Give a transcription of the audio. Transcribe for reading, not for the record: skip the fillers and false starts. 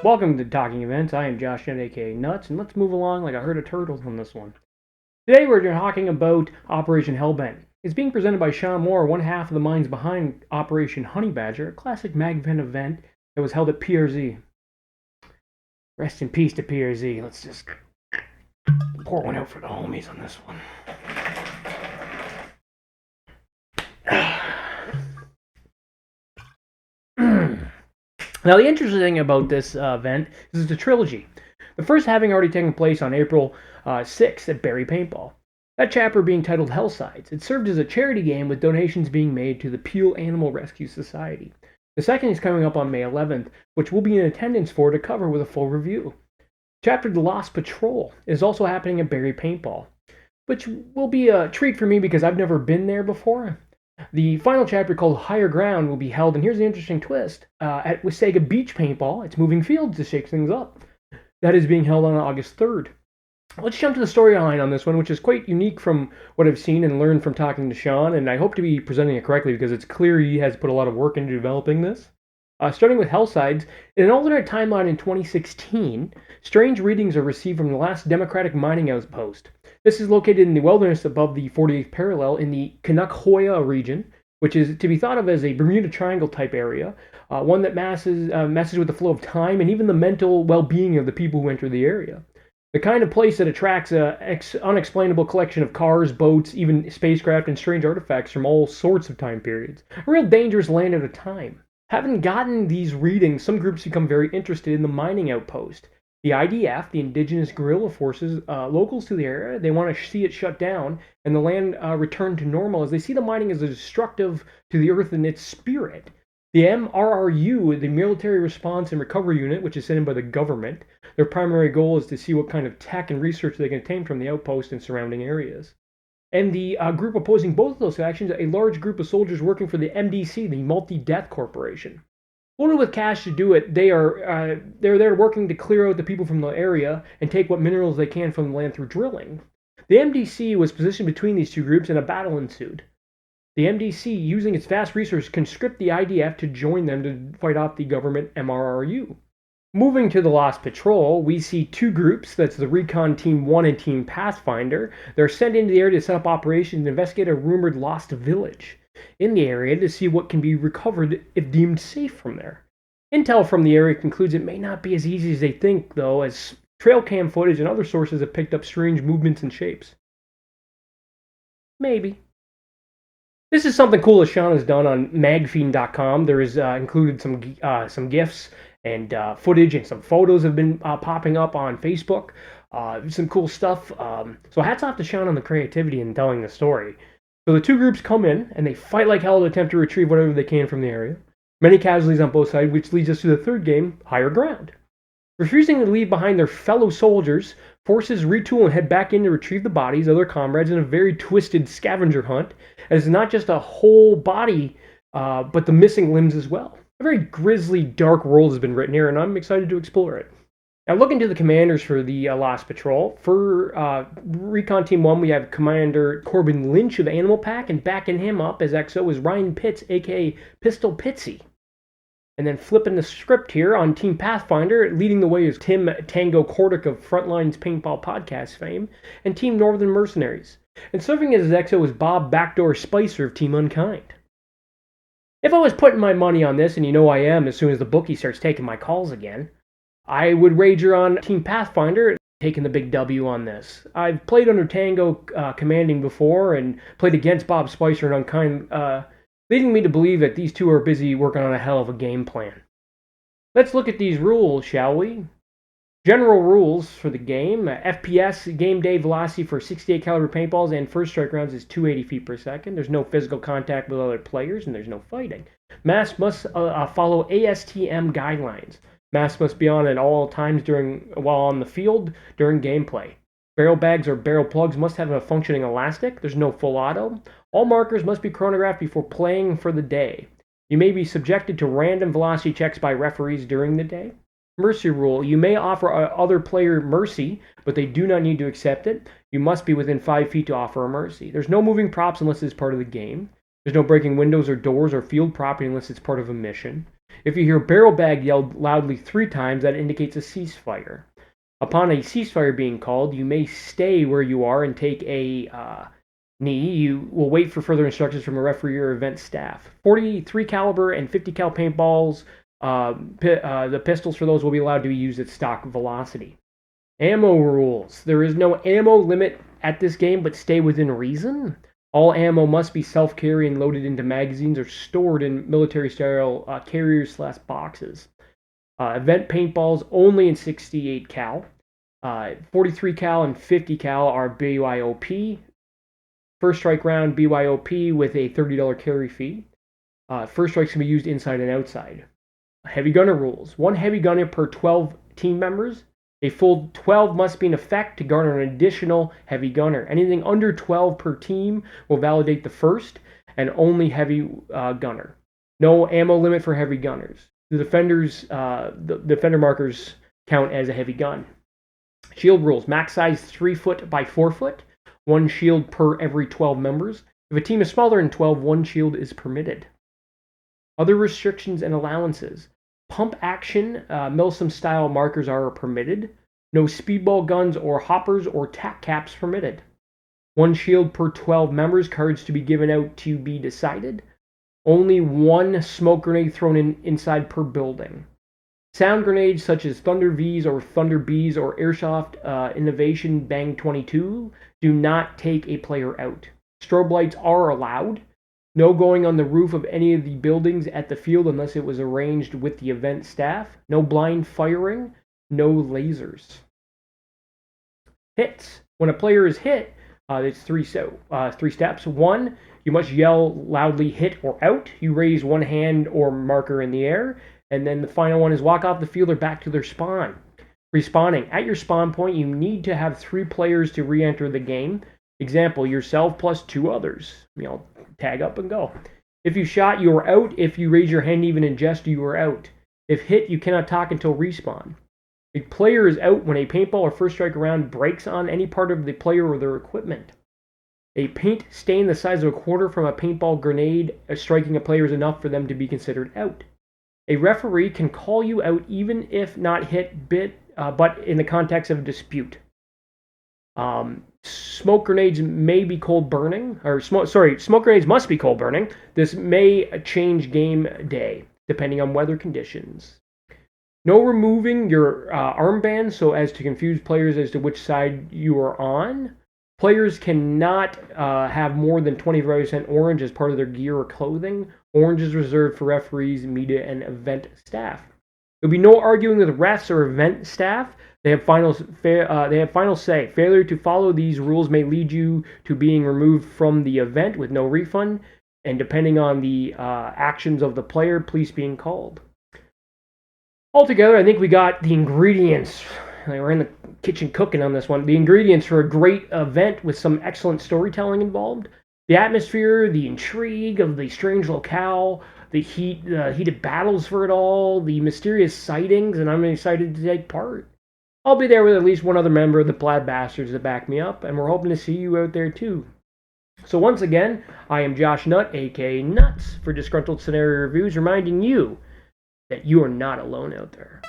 Welcome to Talking Events. I am Josh Nett, aka Nuts, and let's move along like a herd of turtles on this one. Today we're talking about Operation Hellbent. It's being presented by Sean Moore, one half of the minds behind Operation Honey Badger, a classic MagVent event that was held at PRZ. Rest in peace to PRZ. Let's just pour one out for the homies on this one. Now, the interesting thing about this event is it's a trilogy. The first having already taken place on April 6th at Barrie Paintball. That chapter being titled Hellsides. It served as a charity game with donations being made to the Peel Animal Rescue Society. The second is coming up on May 11th, which we'll be in attendance for to cover with a full review. Chapter The Lost Patrol is also happening at Barrie Paintball, which will be a treat for me because I've never been there before. The final chapter, called Higher Ground, will be held, and here's the interesting twist, at Wasaga Beach Paintball. It's moving fields to shake things up. That is being held on August 3rd. Let's jump to the storyline on this one, which is quite unique from what I've seen and learned from talking to Sean, and I hope to be presenting it correctly because it's clear he has put a lot of work into developing this. Starting with Hellsides, in an alternate timeline in 2016, strange readings are received from the last Democratic mining outpost. This is located in the wilderness above the 48th parallel in the Canuck-Hoya region, which is to be thought of as a Bermuda Triangle type area, one that messes with the flow of time and even the mental well-being of the people who enter the area. The kind of place that attracts an unexplainable collection of cars, boats, even spacecraft, and strange artifacts from all sorts of time periods. A real dangerous land at a time. Having gotten these readings, some groups become very interested in the mining outpost. The IDF, the indigenous guerrilla forces, locals to the area, they want to see it shut down and the land return to normal as they see the mining as a destructive to the earth and its spirit. The MRRU, the Military Response and Recovery Unit, which is sent in by the government, their primary goal is to see what kind of tech and research they can obtain from the outpost and surrounding areas. And the group opposing both of those factions, a large group of soldiers working for the MDC, the Multi-Death Corporation. Loaded with cash to do it, they're there working to clear out the people from the area and take what minerals they can from the land through drilling. The MDC was positioned between these two groups and a battle ensued. The MDC, using its vast resources, conscript the IDF to join them to fight off the government MRRU. Moving to the Lost Patrol, we see two groups, that's the Recon Team 1 and Team Pathfinder. They're sent into the area to set up operations and investigate a rumored lost village in the area to see what can be recovered if deemed safe from there. Intel from the area concludes it may not be as easy as they think, though, as trail cam footage and other sources have picked up strange movements and shapes. Maybe. This is something cool that Sean has done on magfiend.com. There is included some GIFs and footage and some photos have been popping up on Facebook. Some cool stuff. So hats off to Sean on the creativity in telling the story. So the two groups come in and they fight like hell to attempt to retrieve whatever they can from the area. Many casualties on both sides, which leads us to the third game, Higher Ground. Refusing to leave behind their fellow soldiers, forces retool and head back in to retrieve the bodies of their comrades in a very twisted scavenger hunt. As not just a whole body, but the missing limbs as well. A very grisly, dark world has been written here, and I'm excited to explore it. Now, looking to the commanders for the Lost Patrol, for Recon Team 1, we have Commander Corbin Lynch of Animal Pack, and backing him up as XO is Ryan Pitts, aka Pistol Pitsy. And then flipping the script here on Team Pathfinder, leading the way is Tim Tango Kordick of Frontlines Paintball podcast fame, and Team Northern Mercenaries. And serving as XO is Bob Backdoor Spicer of Team Unkind. If I was putting my money on this, and you know I am as soon as the bookie starts taking my calls again, I would wager on Team Pathfinder taking the big W on this. I've played under Tango commanding before and played against Bob Spicer and Unkind, leading me to believe that these two are busy working on a hell of a game plan. Let's look at these rules, shall we? General rules for the game. FPS game day velocity for 68 caliber paintballs and first strike rounds is 280 feet per second. There's no physical contact with other players and there's no fighting. Masks must follow ASTM guidelines. Masks must be on at all times while on the field during gameplay. Barrel bags or barrel plugs must have a functioning elastic. There's no full auto. All markers must be chronographed before playing for the day. You may be subjected to random velocity checks by referees during the day. Mercy rule. You may offer other player mercy, but they do not need to accept it. You must be within 5 feet to offer a mercy. There's no moving props unless it's part of the game. There's no breaking windows or doors or field property unless it's part of a mission. If you hear barrel bag yelled loudly 3 times, that indicates a ceasefire. Upon a ceasefire being called, you may stay where you are and take a knee. You will wait for further instructions from a referee or event staff. 43 caliber and 50 cal paintballs, the pistols for those will be allowed to be used at stock velocity. Ammo rules. There is no ammo limit at this game, but stay within reason. All ammo must be self-carry and loaded into magazines or stored in military-style carriers/boxes. Event paintballs only in 68 cal. 43 cal and 50 cal are BYOP. First strike round BYOP with a $30 carry fee. First strikes can be used inside and outside. Heavy gunner rules. 1 heavy gunner per 12 team members. A full 12 must be in effect to garner an additional heavy gunner. Anything under 12 per team will validate the first and only heavy gunner. No ammo limit for heavy gunners. The defender markers count as a heavy gun. Shield rules. Max size 3 foot by 4 foot. 1 shield per every 12 members. If a team is smaller than 12, 1 shield is permitted. Other restrictions and allowances. Pump action, Milsim style markers are permitted. No speedball guns or hoppers or tack caps permitted. 1 shield per 12 members, cards to be given out to be decided. Only 1 smoke grenade thrown inside per building. Sound grenades such as Thunder V's or Thunder B's or Airsoft Innovation Bang 22 do not take a player out. Strobe lights are allowed. No going on the roof of any of the buildings at the field unless it was arranged with the event staff. No blind firing. No lasers. Hits. When a player is hit, it's three steps. 1, you must yell loudly hit or out. You raise 1 hand or marker in the air. And then the final one is walk off the field or back to their spawn. Respawning. At your spawn point, you need to have 3 players to re-enter the game. Example, yourself plus 2 others. Tag up and go. If you shot, you are out. If you raise your hand even in jest, you are out. If hit, you cannot talk until respawn. A player is out when a paintball or first strike round breaks on any part of the player or their equipment. A paint stain the size of a quarter from a paintball grenade striking a player is enough for them to be considered out. A referee can call you out even if not hit, but in the context of a dispute. Smoke grenades may be cold burning, smoke grenades must be cold burning. This may change game day, depending on weather conditions. No removing your armband so as to confuse players as to which side you are on. Players cannot have more than 25% orange as part of their gear or clothing. Orange is reserved for referees, media, and event staff. There'll be no arguing with refs or event staff. They have final say. Failure to follow these rules may lead you to being removed from the event with no refund, and depending on the actions of the player, police being called. Altogether, I think we got the ingredients. We're in the kitchen cooking on this one. The ingredients for a great event with some excellent storytelling involved. The atmosphere, the intrigue of the strange locale, the heated battles for it all, the mysterious sightings, and I'm excited to take part. I'll be there with at least one other member of the Plaid Bastards to back me up, and we're hoping to see you out there too. So once again, I am Josh Nutt, aka Nuts, for Disgruntled Scenario Reviews, reminding you that you are not alone out there.